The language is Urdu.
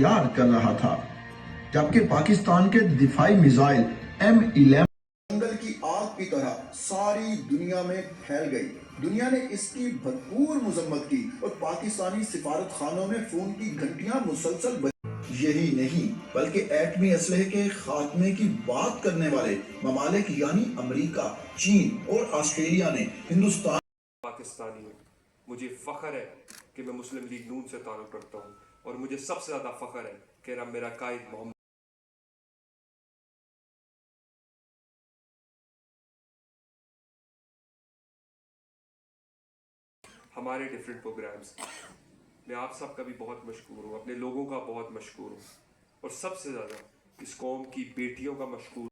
تیار کر رہا تھا، جبکہ پاکستان کے دفاعی میزائل M11 جنگل کی آگ کی طرح ساری دنیا میں پھیل گئی۔ دنیا نے اس کی بھرپور مذمت کی اور پاکستانی سفارت خانوں میں فون کی گھنٹیاں مسلسل بجیں۔ یہی نہیں بلکہ ایٹمی اسلحے کے خاتمے کی بات کرنے والے ممالک یعنی امریکہ، چین اور آسٹریلیا نے ہندوستان پاکستانی ہوں۔ مجھے فخر ہے کہ میں مسلم لیگ نون سے تعلق رکھتا ہوں، اور مجھے سب سے زیادہ فخر ہے کہ میرا قائد محمد ہمارے ڈیفرنٹ پروگرامز، میں آپ سب کا بھی بہت مشکور ہوں، اپنے لوگوں کا بہت مشکور ہوں، اور سب سے زیادہ اس قوم کی بیٹیوں کا مشکور